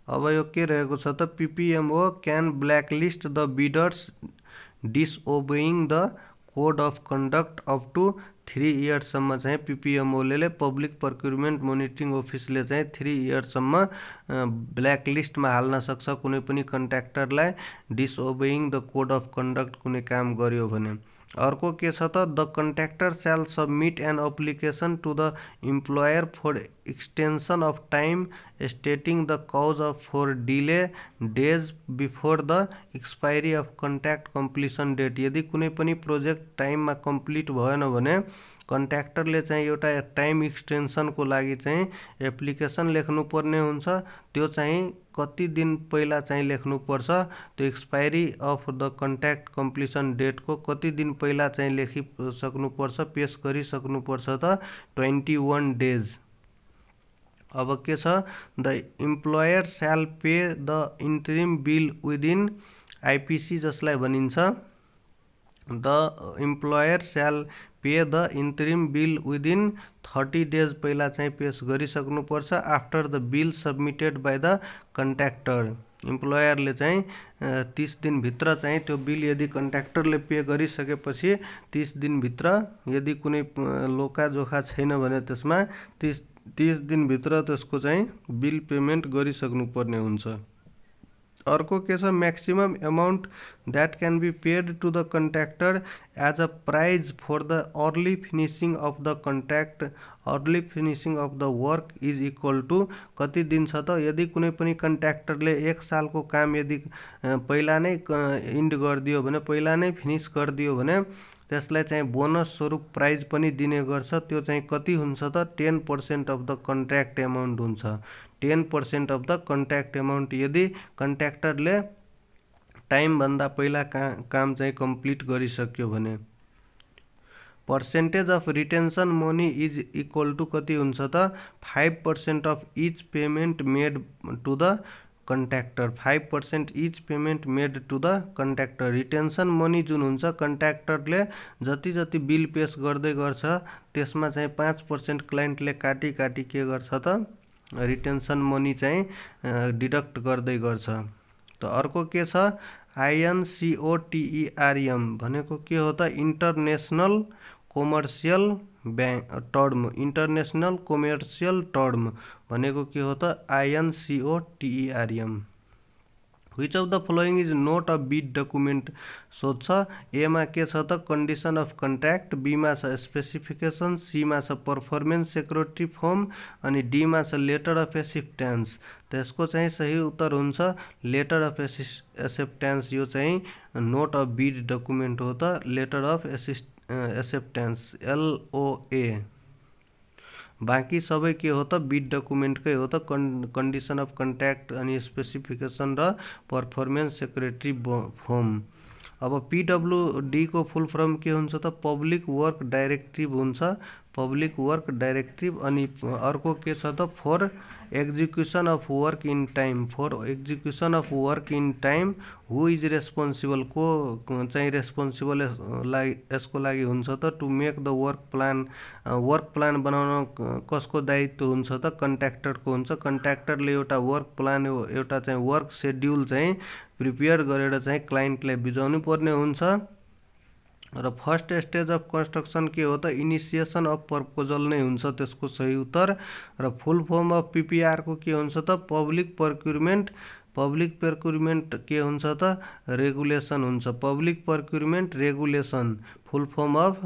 अब यो के रहेको छ त PPMO can blacklist the bidders disobeying the code of conduct up to 3 इयर्ससम्म चाहिँ PPMOले पब्लिक प्रोक्युरमेन्ट मोनिटरिङ अफिसले चाहिँ 3 इयर्ससम्म ब्ल्याकलिस्टमा हाल्न सक्छ कुनै पनि कन्ट्र्याक्टरलाई disobeying the code of conduct कुनै काम गर्यो भने। अर्को के छ त the contractor shall submit an application to the employer for extension of time stating the cause of for delay days before the expiry of contract completion date. यदि कुनै पनि प्रोजेक्ट टाइममा कम्प्लिट भएन भने कन्ट्र्याक्टरले चाहिँ एउटा टाइम एक्सटेन्सनको लागि चाहिँ एप्लिकेसन लेख्नुपर्ने हुन्छ। त्यो चाहिँ कति दिन पहिला चाहिँ लेख्नुपर्छ, त्यो expiry of the contract completion डेटको कति दिन पहिला चाहिँ लेखिसक्नुपर्छ, पेस गरिसक्नुपर्छ त 21 डेज। अब के छ the employer shall pay the interim bill within IPC जसलाई भनिन्छ the employer shall pay the interim bill within 30 days पहिला चाहिँ पेस गरिसक्नुपर्छ after the bill submitted by the contractor. इम्प्लोयरले चाहिँ 30 दिनभित्र चाहिँ त्यो बिल यदि कन्ट्र्याक्टरले पे गरिसकेपछि 30 दिनभित्र यदि कुनै लोकाजोखा छैन भने त्यसमा 30 दिनभित्र त्यसको चाहिँ बिल पेमेन्ट गरिसक्नुपर्ने हुन्छ। अर्को के छ maximum amount that can be paid to the contractor as a prize for the early finishing of the contract early finishing of the work is equal to कति दिन छ त यदि कुनै पनि कन्ट्र्याक्टरले 1 सालको काम यदि पहिला नै इन्ड गरिदियो भने, पहिला नै फिनिस गरिदियो भने त्यसलाई चाहिँ बोनस स्वरूप प्राइज पनि दिने गर्छ। त्यो चाहिँ कति हुन्छ त 10% अफ द कन्ट्र्याक्ट एमाउन्ट हुन्छ। 10% अफ द कन्ट्र्याक्ट एमाउन्ट यदि कन्ट्र्याक्टरले टाइमभन्दा पहिला काम चाहिँ कम्प्लिट गरिसक्यो भने। Percentage of retention money is equal to कति हुन्छ त 5% of each payment made to the contractor. 5% each payment made to the contractor. Retention money जुन हुन्छ कन्ट्र्याक्टरले जति जति बिल पेस गर्दै गर्छ त्यसमा चाहिँ 5% क्लाइन्टले काटी के गर्छ त रिटेन्सन मनी चाहिँ डिडक्ट गर्दै गर्छ। त अर्को के छ INCOTERM भनेको के हो त इन्टरनेसनल कोमर्सियल टर्म। इन्टरनेसनल कोमर्सियल टर्म भनेको के हो त INCOTERM। Which of the following is note a bid document सोध्छ। एमा के छ त कन्डिसन अफ कन्ट्र्याक्ट, बीमा छ स्पेसिफिकेसन, सीमा छ पर्फर्मेन्स सेक्युरिटी फर्म अनि डीमा छ लेटर अफ एक्सेप्टेन्स। त्यसको चाहिँ सही उत्तर हुन्छ लेटर अफ एक्सेप्टेन्स। यो चाहिँ नोट अफ बिड डकुमेन्ट हो त लेटर अफ एक्सेप्टेन्स LOA। बाँकी सबै के हो त बिड डकुमेन्टकै हो त कन्डिसन अफ कन्ट्र्याक्ट अनि स्पेसिफिकेसन र पर्फर्मेन्स सेक्युरिटी फर्म। अब PWD को फुल फर्म के हुन्छ त पब्लिक वर्क डाइरेक्टिभ हुन्छ। Public work directive. अनि अर्को के छ त for execution of work in time. For execution of work in time who is responsible, को चाहिँ रेस्पोन्सिबल यसको लागि हुन्छ त to make the work plan बनाउन कसको दायित्व हुन्छ त कन्ट्र्याक्टरको हुन्छ। कन्ट्र्याक्टरले एउटा वर्क प्लान एउटा चाहिँ वर्क सेड्युल चाहिँ प्रिपेयर गरेर चाहिँ क्लाइन्टलाई बुझाउनु पर्ने हुन्छ। र फर्स्ट स्टेज अफ कन्स्ट्रक्सन के हो त इनिसिएसन अफ प्रपोजल नै हुन्छ त्यसको सही उत्तर। र फुल फर्म अफ PPR को के हुन्छ त पब्लिक प्रोक्युरमेन्ट। पब्लिक प्रोक्युरमेन्ट के हुन्छ त रेगुलेसन हुन्छ। Public procurement regulation full form of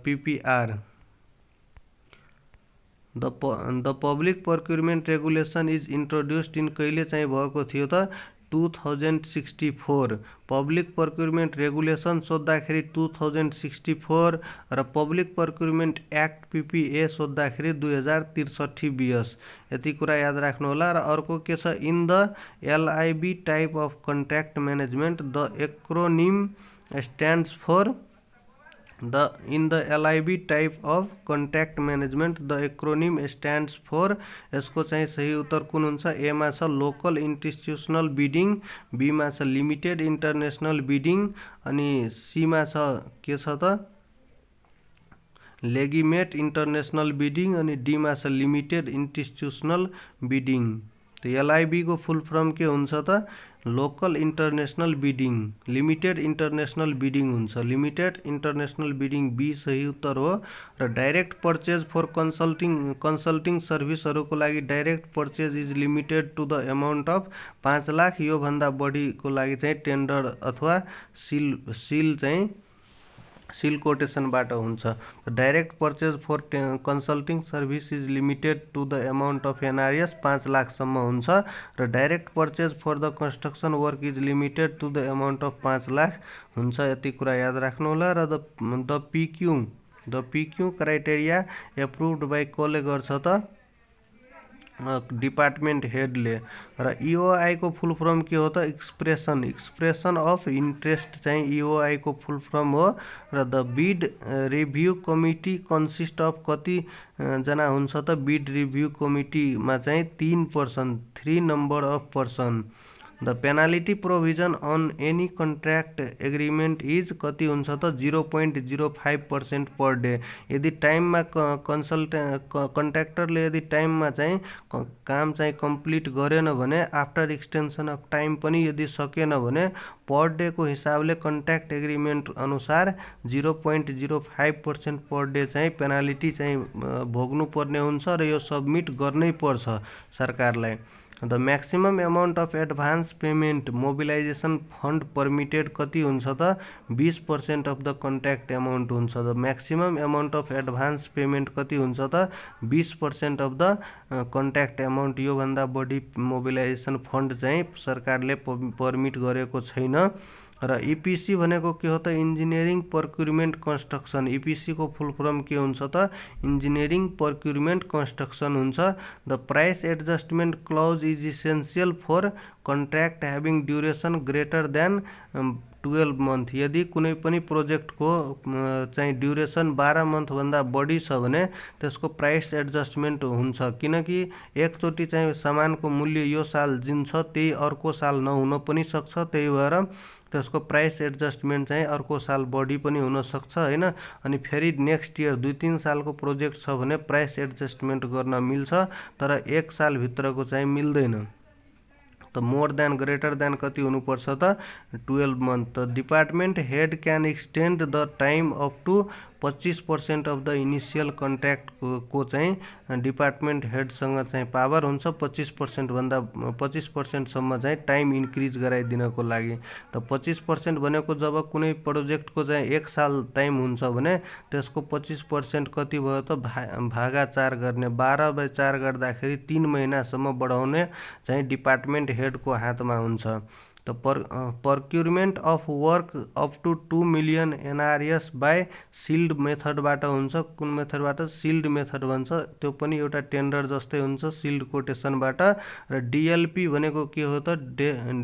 PPR। The public procurement regulation is introduced in कहिले चाहिँ भएको थियो त 2064। पब्लिक प्रोक्युरमेन्ट रेगुलेसन सोद्धाखेरि 2064 र पब्लिक प्रोक्युरमेन्ट एक्ट PPA सोद्धाखेरि 2063 BS। यति कुरा याद राख्नु होला। र अर्को के छ in the LIB type of contract management the acronym stands for in the LIB type of contract management the acronym stands for। यसको चाहिँ सही उत्तर कुन हुन्छ। ए मा छ लोकल इन्स्टिट्युसनल बिडिङ, बी मा छ लिमिटेड इन्टरनेसनल बिडिङ अनि सी मा छ के छ त लेगिमेट इन्टरनेसनल बिडिङ अनि डी मा छ लिमिटेड इन्स्टिट्युसनल बिडिङ। तो LIB को फुल फर्म के हुन्छ त local international bidding, limited international bidding हुन्छ। लिमिटेड इन्टरनेसनल बिडिङ बी सही उत्तर हो। र डाइरेक्ट पर्चेज फर कन्सल्टिङ सर्भिसहरूको लागि direct purchase is limited to the amount of 5 lakh. योभन्दा बढीको लागि चाहिँ टेन्डर अथवा सिल चाहिँ सिल कोटेसनबाट हुन्छ। Direct purchase for consulting service is limited to the amount of NRS 5 लाखसम्म हुन्छ। र direct purchase for the construction work is limited to the amount of 5 lakh हुन्छ। यति कुरा याद राख्नु होला। र the PQ criteria approved by कसले गर्छ त डिपार्टमेन्ट हेडले। र EOI को फुल फर्म के हो त एक्सप्रेसन अफ इन्ट्रेस्ट चाहिँ EOI को फुल फर्म हो। र the bid review committee consist of कति जना हुन्छ त बिड रिभ्यू कमिटीमा चाहिँ 3 person, 3 number of person. The penalty provision on any contract agreement is कति हुन्छ त 0.05% पर डे। यदि टाइममा कन्ट्र्याक्टरले यदि टाइममा चाहिँ काम चाहिँ कम्प्लिट गरेन भने, आफ्टर एक्सटेन्सन अफ टाइम पनि यदि सकेन भने पर डेको हिसाबले कन्ट्र्याक्ट एग्रिमेन्ट अनुसार 0.05% पर डे चाहिँ पेनाल्टी चाहिँ भोग्नुपर्ने हुन्छ। र यो सबमिट गर्नै पर्छ सरकारलाई। The maximum amount of advance payment mobilisation fund permitted कति हुन्छ त 20% अफ द कन्ट्र्याक्ट एमाउन्ट हुन्छ। The maximum amount of advance payment कति हुन्छ त 20% अफ द कन्ट्र्याक्ट एमाउन्ट। योभन्दा बढी मोबिलाइजेसन फन्ड चाहिँ सरकारले पर्मिट गरेको छैन। र EPC भनेको के हो त इन्जिनियरिङ प्रोक्युरमेन्ट कन्स्ट्रक्सन। EPC को फुल फर्म के हुन्छ त इन्जिनियरिङ प्रोक्युरमेन्ट कन्स्ट्रक्सन हुन्छ। The price adjustment clause is essential for contract having duration greater than 12 month. यदि कुनै पनि प्रोजेक्टको चाहिँ ड्युरेसन 12 मन्थभन्दा बढी छ भने त्यसको प्राइस एडजस्टमेन्ट हुन्छ। किनकि एकचोटि चाहिँ सामानको मूल्य यो साल जुन छ त्यही अर्को साल नहुन पनि सक्छ। त्यही भएर त्यसको प्राइस एडजस्टमेन्ट चाहिँ अर्को साल बढी पनि हुनसक्छ होइन। अनि फेरि नेक्स्ट इयर 2-3 सालको प्रोजेक्ट छ भने प्राइस एडजस्टमेन्ट गर्न मिल्छ, तर 1 सालभित्रको चाहिँ मिल्दैन। त मोर देन ग्रेटर देन कति हुनुपर्छ त 12 मन्थ। त department head can extend the time up to 25% of the initial contract को चाहिँ डिपार्टमेन्ट हेडसँग चाहिँ पावर हुन्छ 25% सम्म चाहिँ टाइम इन्क्रिज गराइदिनको लागि। त 25% भनेको जब कुनै प्रोजेक्टको चाहिँ 1 साल टाइम हुन्छ भने त्यसको 25% कति भयो त भागा 4 गर्ने, 12/4 गर्दाखेरि 3 महिनासम्म बढाउने चाहिँ डिपार्टमेन्ट हेडको हातमा हुन्छ। त procurement of work up to 2 million NRS by sealed मेथडबाट हुन्छ। कुन मेथडबाट? सिल्ड मेथड भन्छ। त्यो पनि एउटा टेन्डर जस्तै हुन्छ सिल्ड कोटेसनबाट। र DLP भनेको के हो त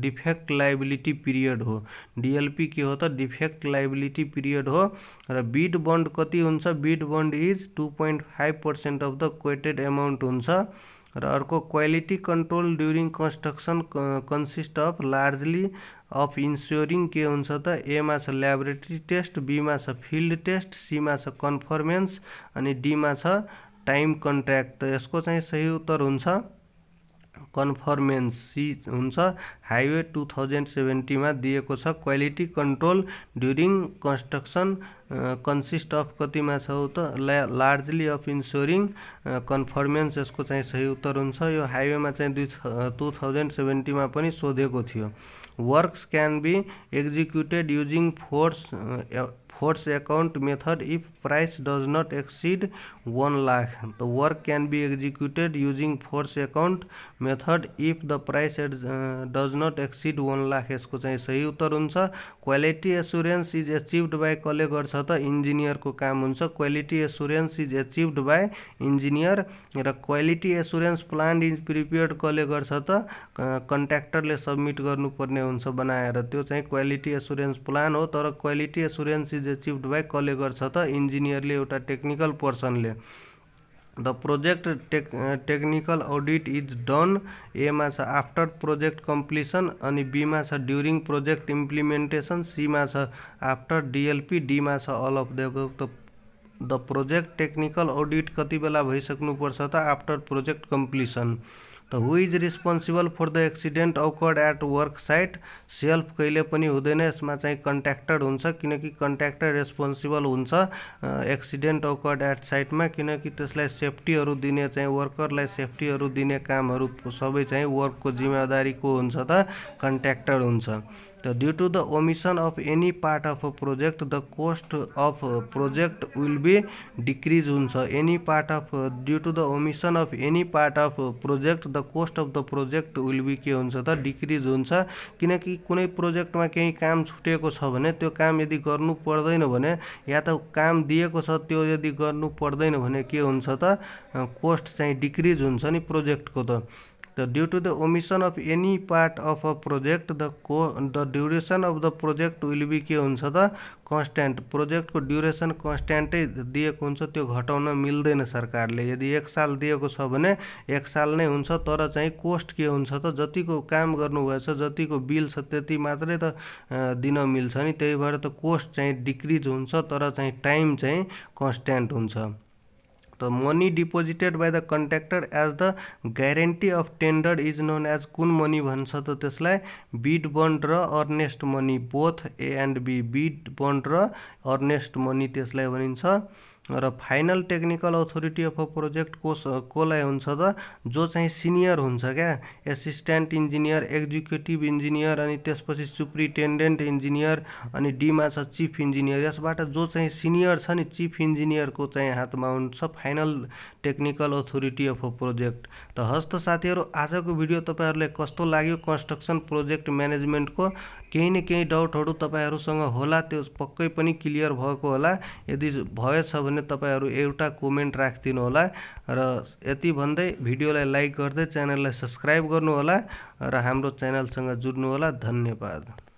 डिफेक्ट लाइबिलिटी पिरियड हो। DLP के हो त डिफेक्ट लाइबिलिटी पिरियड हो। र बिड बन्ड कति हुन्छ? Bid bond is 2.5% of the quoted amount हुन्छ। र अर्को quality control during construction consist of largely of ensuring के हुन्छ त एमा छ ल्याबोरेटरी टेस्ट, बीमा छ फिल्ड टेस्ट, सीमा छ कन्फर्मेन्स अनि डीमा छ टाइम कन्ट्र्याक्ट। त यसको चाहिँ सही उत्तर हुन्छ कन्फर्मेन्स, सी हुन्छ। हाइवे 2070 मा दिएको छ quality control during construction consist of कतिमा छ त लार्जली अफ इन्स्योरिङ कन्फर्मेन्स। यसको चाहिँ सही उत्तर हुन्छ। यो हाइवेमा चाहिँ 2070 मा पनि सोधेको थियो। Works can be executed using force account method if price does not exceed 1 lakh. त work can be executed using force account method if the price does not exceed 1 lakh. यसको चाहिँ सही उत्तर हुन्छ। Quality assurance is achieved by कसले गर्छ त इन्जिनियरको काम हुन्छ। Quality assurance is achieved by engineer. र quality assurance plan is prepared कसले गर्छ त कन्ट्र्याक्टरले सबमिट गर्नुपर्ने हुन्छ बनाएर। त्यो चाहिँ क्वालिटी एसुरेन्स प्लान हो। तर quality assurance is achieved by कसले गर्छ त इन्जिनियरले, एउटा टेक्निकल पर्सनले। The project technical audit is done एमा छ आफ्टर प्रोजेक्ट कम्प्लिसन अनि बीमा छ ड्युरिङ प्रोजेक्ट इम्प्लिमेन्टेसन, सीमा छ आफ्टर DLP, डीमा छ all of the above. The project technical audit कति बेला भइसक्नुपर्छ त आफ्टर प्रोजेक्ट कम्प्लिसन। त who is responsible for the accident occurred at work site, self कहिले पनि हुँदैन, यसमा चाहिँ कन्ट्र्याक्टर हुन्छ, किनकि कन्ट्र्याक्टर रेस्पोन्सिबल हुन्छ एक्सिडेन्ट अकर्ड एट साइटमा, किनकि त्यसलाई सेफ्टीहरू दिने चाहिँ वर्करलाई सेफ्टीहरू दिने कामहरू सबै चाहिँ वर्कको जिम्मेदारी को हुन्छ त कन्ट्र्याक्टर हुन्छ। त due to the omission of any part of a project the cost of project will be decrease हुन्छ। Any part of due to the omission of any part of project the cost of the project will be के हुन्छ त decrease हुन्छ, किनकि कुनै प्रोजेक्टमा केही काम छुटेको छ भने त्यो काम यदि गर्नु पर्दैन भने या त काम दिएको छ त्यो यदि गर्नु पर्दैन भने के हुन्छ त कोस्ट चाहिँ डिक्रिज हुन्छ नि प्रोजेक्टको त due to the omission of any part of a project the duration of the project will be के हुन्छ त कन्स्ट्यान्ट, प्रोजेक्टको ड्युरेसन कन्स्ट्यान्टै दिएको हुन्छ, त्यो घटाउन मिल्दैन सरकारले। यदि 1 साल दिएको छ भने 1 साल नै हुन्छ, तर चाहिँ कोस्ट के हुन्छ त जतिको काम गर्नुभएछ जतिको बिल छ त्यति मात्रै त दिन मिल्छ नि, त्यही भएर त कोस्ट चाहिँ डिक्रिज हुन्छ तर चाहिँ टाइम चाहिँ कन्स्ट्यान्ट हुन्छ। त money deposited by the contractor as the guarantee of tender is known as कुन मनी भन्छ त त्यसलाई बिड बन्ड र earnest money, both A and B, bid bond र अर्नेस्ट मनी त्यसलाई भनिन्छ। र final technical authority of a project कोलाई हुन्छ त जो चाहिँ सिनियर हुन्छ क्या, एसिस्ट्यान्ट इन्जिनियर, एक्जिक्युटिभ इन्जिनियर, अनि त्यसपछि सुप्रिन्टेन्डेन्ट इन्जिनियर, अनि डीमा छ चिफ इन्जिनियर। यसबाट जो चाहिँ सिनियर छ नि चिफ इन्जिनियरको चाहिँ हातमा हुन्छ final technical authority of a project. त हस् त साथीहरू, आजको भिडियो तपाईँहरूलाई कस्तो लाग्यो कन्स्ट्रक्सन प्रोजेक्ट म्यानेजमेन्टको, केही न केही डाउटहरू तपाईँहरूसँग होला, त्यो पक्कै पनि क्लियर भएको होला। यदि भएछ भने तपाईँहरू एउटा कोमेन्ट राखिदिनु होला र यति भन्दै भिडियोलाई लाइक गर्दै च्यानललाई सब्सक्राइब गर्नु होला र हाम्रो च्यानलसँग जुड्नु होला। धन्यवाद।